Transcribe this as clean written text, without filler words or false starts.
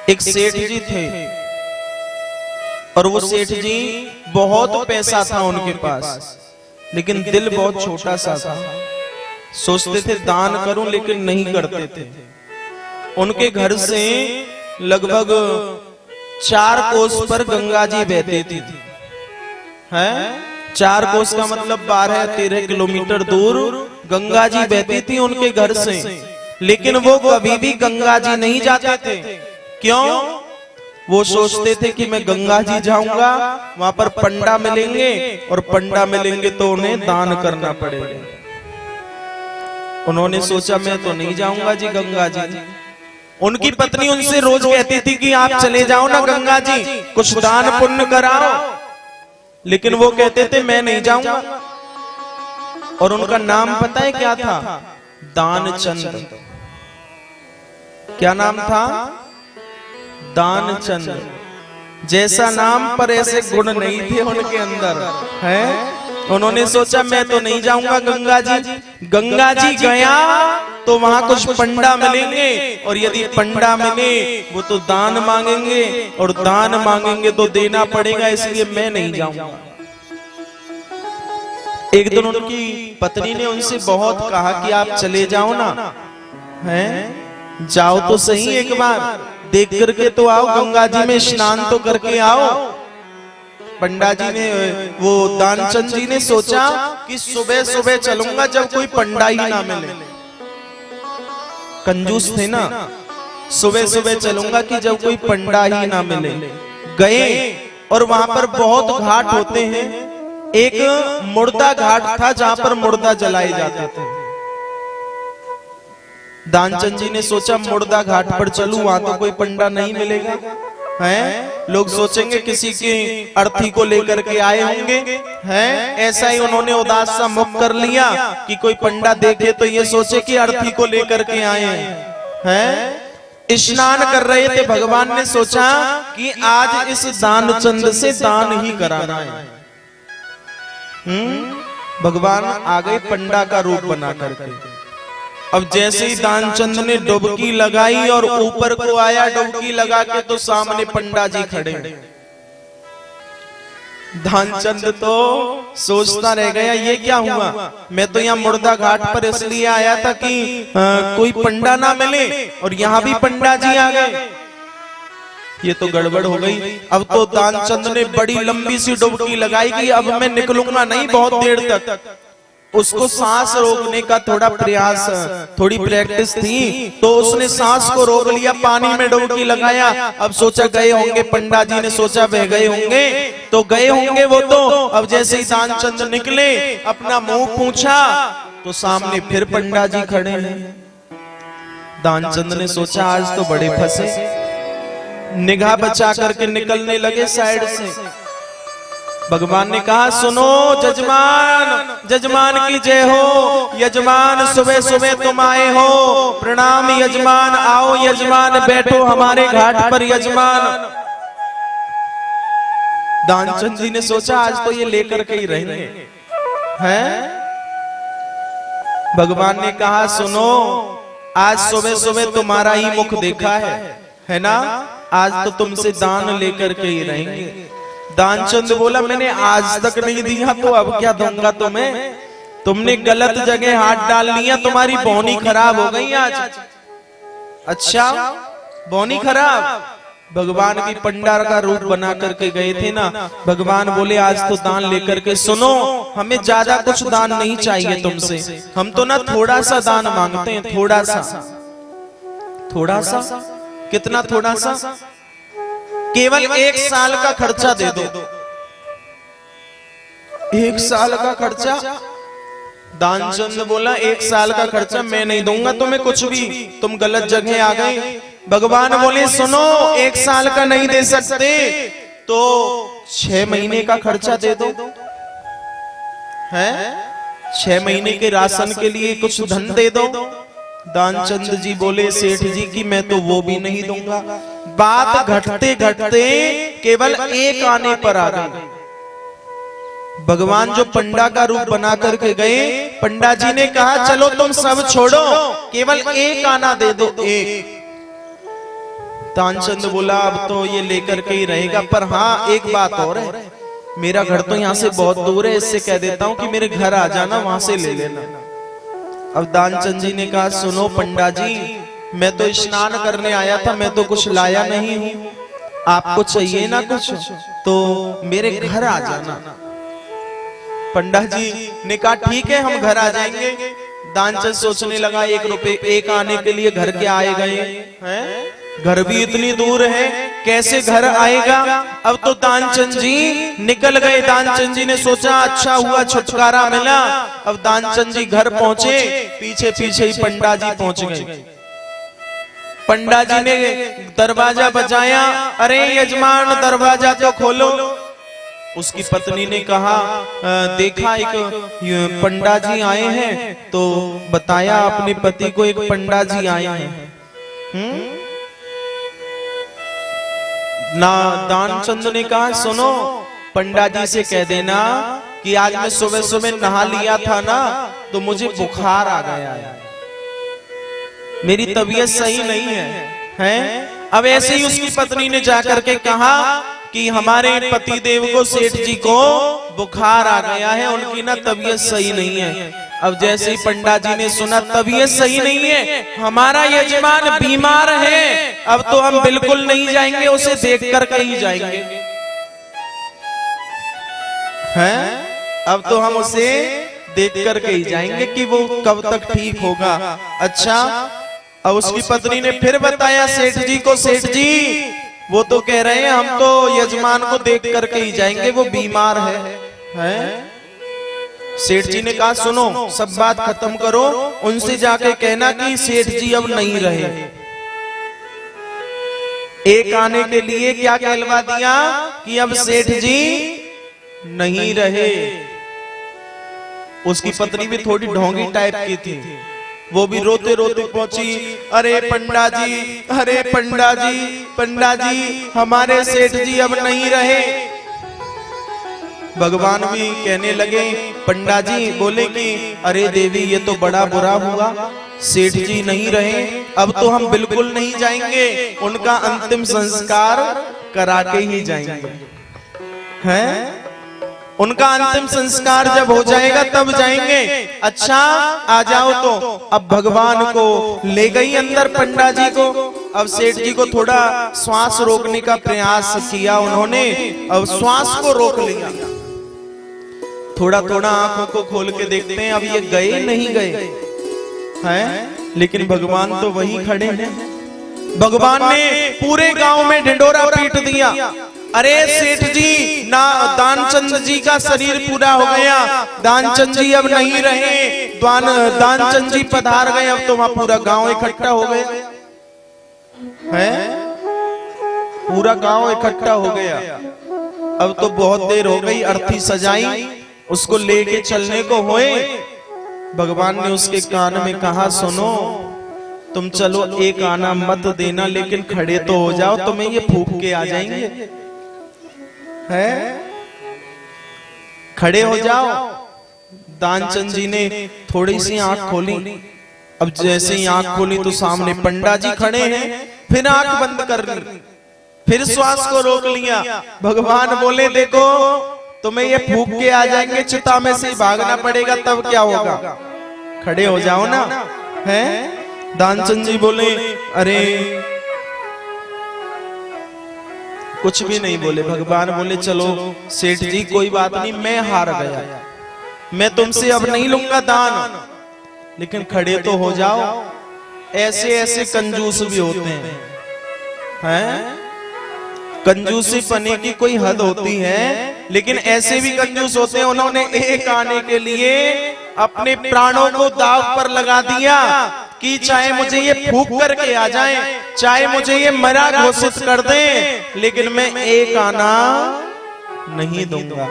एक सेठ जी थे और वो सेठ जी बहुत पैसा था उनके पास, लेकिन दिल बहुत छोटा सा था। सोचते थे दान करूं, लेकिन नहीं करते थे। उनके घर से लगभग 4 कोस पर गंगा जी बहती थी। है 4 कोस का मतलब 12-13 किलोमीटर दूर गंगा जी बहती थी उनके घर से, लेकिन वो कभी भी गंगा जी नहीं जाते थे। क्यों? वो सोचते थे कि मैं गंगा जी जाऊंगा, वहां पर पंडा मिलेंगे और पंडा मिलेंगे तो उन्हें दान करना पड़ेगा। उन्होंने सोचा मैं तो नहीं जाऊंगा जी गंगा जी। उनकी पत्नी उनसे रोज कहती थी कि आप चले जाओ ना गंगा जी, कुछ दान पुण्य कराओ, लेकिन वो कहते थे मैं नहीं जाऊंगा। और उनका नाम पता है क्या था? दानचंद। क्या नाम था? दानचंद। जैसा नाम पर ऐसे गुण नहीं थे उनके अंदर। है उन्होंने सोचा मैं तो नहीं जाऊंगा गंगा जी। गंगा जी गया तो वहां कुछ पंडा मिलेंगे, और यदि पंडा मिले वो तो दान मांगेंगे, और दान मांगेंगे तो देना पड़ेगा, इसलिए मैं नहीं जाऊंगा। एक दिन उनकी पत्नी ने उनसे बहुत कहा कि आप चले जाओ ना, हैं जाओ तो सही, एक बार देख करके तो आओ, गंगा जी में स्नान तो करके आओ। पंडा जी ने, वो दानचंद जी ने सोचा कि सुबह सुबह चलूंगा जब कोई पंडा ही ना मिले। कंजूस थे ना, सुबह सुबह चलूंगा कि जब कोई पंडा ही ना मिले। गए और वहां पर बहुत घाट होते हैं। एक मुर्दा घाट था जहां पर मुर्दा जलाए जाते थे। दानचंद जी ने सोचा मुर्दा घाट पर चलूं, वहां तो कोई पंडा नहीं मिलेगा। हैं लोग सोचेंगे किसी की अर्थी को लेकर के आए होंगे। हैं ऐसा ही उन्होंने उदास सा मुख कर लिया कि कोई पंडा देखे तो ये सोचे कि अर्थी को लेकर के आए हैं। स्नान कर रहे थे, भगवान ने सोचा कि आज इस दानचंद से दान ही कराना है। भगवान आ गए पंडा का रूप बना करके। अब जैसे ही दानचंद ने डुबकी लगाई और ऊपर को आया डुबकी लगा के, तो सामने पंडा जी खड़े। दानचंद तो सोचता रह गया ये क्या हुआ। मैं तो यहाँ मुर्दा घाट पर इसलिए आया था कि कोई पंडा ना मिले, और यहाँ भी पंडा जी आ गए। ये तो गड़बड़ हो गई। अब तो दानचंद ने बड़ी लंबी सी डुबकी लगाई कि अब मैं निकलूंगा नहीं बहुत देर तक। उसको सांस रोकने का थोड़ा प्रयास, थोड़ी प्रैक्टिस थी, तो उसने सांस को रोक लिया, पानी में डुबकी लगाया। अब सोचा गए होंगे, पंडा जी ने सोचा वह गए होंगे, तो गए होंगे वो तो। अब जैसे ही दानचंद निकले, अपना मुंह पूछा तो सामने फिर पंडा जी खड़े हैं। दानचंद ने सोचा आज तो बड़े फंसे। निगाह बचा करके निकलने लगे साइड से। भगवान ने कहा सुनो जजमान, जजमान की जय हो। यजमान सुबह सुबह तुम आए हो, प्रणाम यजमान। आओ यजमान बैठो हमारे घाट पर यजमान। दानचंद जी ने सोचा आज तो ये लेकर के ही रहेंगे। हैं भगवान ने कहा सुनो, आज सुबह सुबह तुम्हारा ही मुख देखा है ना, आज तो तुमसे दान लेकर के ही रहेंगे। दानचंद बोला मैंने आज तक नहीं दिया, तो अब क्या दूंगा तुम्हें। तुमने गलत जगह हाथ डाल लिया, तुम्हारी बौनी खराब हो गई आज। अच्छा बौनी खराब। भगवान की पंडा का रूप बना करके गए थे ना, भगवान बोले आज तो दान लेकर के। सुनो हमें ज्यादा कुछ दान नहीं चाहिए तुमसे, हम तो ना थोड़ा सा दान मांगते हैं। थोड़ा सा, थोड़ा सा कितना? थोड़ा सा केवल 1 साल का खर्चा दे दो। 1 साल का खर्चा? दानचंद बोला 1 साल का खर्चा मैं नहीं दूंगा तुम्हें कुछ भी, तुम गलत जगह आ गए। भगवान बोले सुनो 1 साल का नहीं दे सकते तो 6 महीने का खर्चा दे दो। है 6 महीने के राशन के लिए कुछ धन दे दो। दानचंद जी बोले सेठ जी की मैं तो वो भी नहीं दूंगा। बात घटते घटते केवल 1 आने पर आ गई। भगवान जो पंडा का रूप बना करके गए, पंडा जी ने कहा चलो तुम सब छोड़ो, केवल 1 आना दे दो। 1 दानचंद बोला अब तो ये लेकर के ही रहेगा, पर हाँ एक बात और है, मेरा घर तो यहाँ से बहुत दूर है, इससे कह देता हूँ कि मेरे घर आ जाना, वहां से ले लेना। अब दानचंद जी ने कहा सुनो पंडा जी, मैं तो स्नान करने आया था, मैं तो कुछ लाया नहीं हूँ, आपको चाहिए ना कुछ तो मेरे घर आ जाना। पंडा जी ने कहा ठीक है हम घर आ जाएंगे। दानचंद सोचने लगा 1 रुपए एक आने के लिए घर के आए गए हैं, घर भी इतनी दूर है, कैसे घर आएगा। अब तो दानचंद जी निकल गए। दानचंद जी ने सोचा अच्छा हुआ छुटकारा मिला। अब दानचंद जी घर पहुंचे, पीछे पीछे ही पंडा जी पहुंच गए। पंडा जी ने दरवाजा बजाया, अरे यजमान दरवाजा तो खोलो। उसकी पत्नी ने कहा देखा एक पंडा जी आए हैं, तो बताया अपने पति को एक पंडा जी आए हैं। ना दानचंद ने कहा सुनो पंडा जी से कह देना कि आज मैं सुबह सुबह नहा लिया था ना, तो मुझे बुखार आ गया है, मेरी तबीयत सही नहीं है। अब ऐसे ही उसकी पत्नी ने जाकर के कहा कि हमारे पति देव को, सेठ जी को बुखार आ गया है, उनकी ना तबीयत सही नहीं है। अब जैसे ही पंडा जी ने सुना तबीयत सही नहीं है, हमारा यजमान बीमार है, अब तो हम बिल्कुल नहीं जाएंगे, उसे देख करके ही जाएंगे। हैं? अब तो हम उसे देख करके ही जाएंगे कि वो कब तक ठीक होगा। अच्छा, अब उसकी पत्नी ने फिर बताया सेठ जी को, सेठ जी वो तो कह रहे हैं हम तो यजमान को देख करके ही जाएंगे, वो बीमार है? सेठ जी ने कहा सुनो सब बात खत्म करो, उनसे जाके कहना कि सेठ जी अब नहीं रहे। एक आने के लिए क्या कहलवा दिया कि अब सेठ जी नहीं रहे। उसकी पत्नी भी थोड़ी ढोंगी टाइप की थी, वो भी रोते रोते पहुंची, अरे पंडा जी, अरे पंडा जी, पंडा जी हमारे सेठ जी अब नहीं रहे। भगवान भी कहने लगे, पंडा जी बोले कि अरे देवी ये तो बड़ा बुरा हुआ, सेठ जी नहीं रहे, अब तो हम बिल्कुल नहीं जाएंगे, उनका अंतिम संस्कार करा के ही जाएंगे। हैं? उनका अंतिम संस्कार जब हो जाएगा तब जाएंगे। अच्छा आ जाओ। तो अब भगवान को ले गई अंदर पंडा जी को। अब सेठ जी को थोड़ा श्वास रोकने का प्रयास किया उन्होंने, अब श्वास को रोक लिया। थोड़ा थोड़ा आंखों को खोल के देखते हैं, अब ये गए नहीं गए हैं, लेकिन भगवान तो वहीं खड़े हैं। भगवान ने पूरे गांव में ढिंडोरा पीट दिया, अरे सेठ जी ना, दानचंद जी का शरीर पूरा हो गया, दानचंद जी अब नहीं रहे, दानचंद जी पधार गए। अब तो वहां पूरा गांव इकट्ठा हो गया है, पूरा गांव इकट्ठा हो गया। अब तो बहुत देर हो गई, अर्थी सजाई, उसको लेके चलने को होए। भगवान ने उसके कान में कहा सुनो तुम चलो, एक आना मत देना, लेकिन खड़े तो हो जाओ, तुम्हें ये फूंक के आ जाएंगे। है? खड़े हो जाओ। दानचंद जी ने थोड़ी सी आंख खोली। अब जैसे ही आंख खोली तो सामने पंडा जी खड़े हैं। फिर आंख बंद कर ली, फिर श्वास को रोक लिया। भगवान बोले देखो तुम्हें ये फूंक के आ जाएंगे, चिता में से भागना पड़ेगा, तब क्या होगा, खड़े हो जाओ ना। है? दानचंद जी बोले अरे कुछ भी नहीं बोले। भगवान बोले चलो सेठ जी कोई बात नहीं, मैं हार गया, मैं तुमसे अब नहीं लूंगा दान, लेकिन खड़े तो हो जाओ। ऐसे ऐसे कंजूस भी होते हैं? कंजूसी पने की कोई हद होती है, लेकिन ऐसे भी कंजूस होते हैं, उन्होंने एक आने के लिए अपने प्राणों को दांव पर लगा दिया कि चाहे मुझे ये फूंक करके आ जाए, चाहे मुझे ये मरा घोषित कर दें, लेकिन मैं एक आना नहीं दूंगा।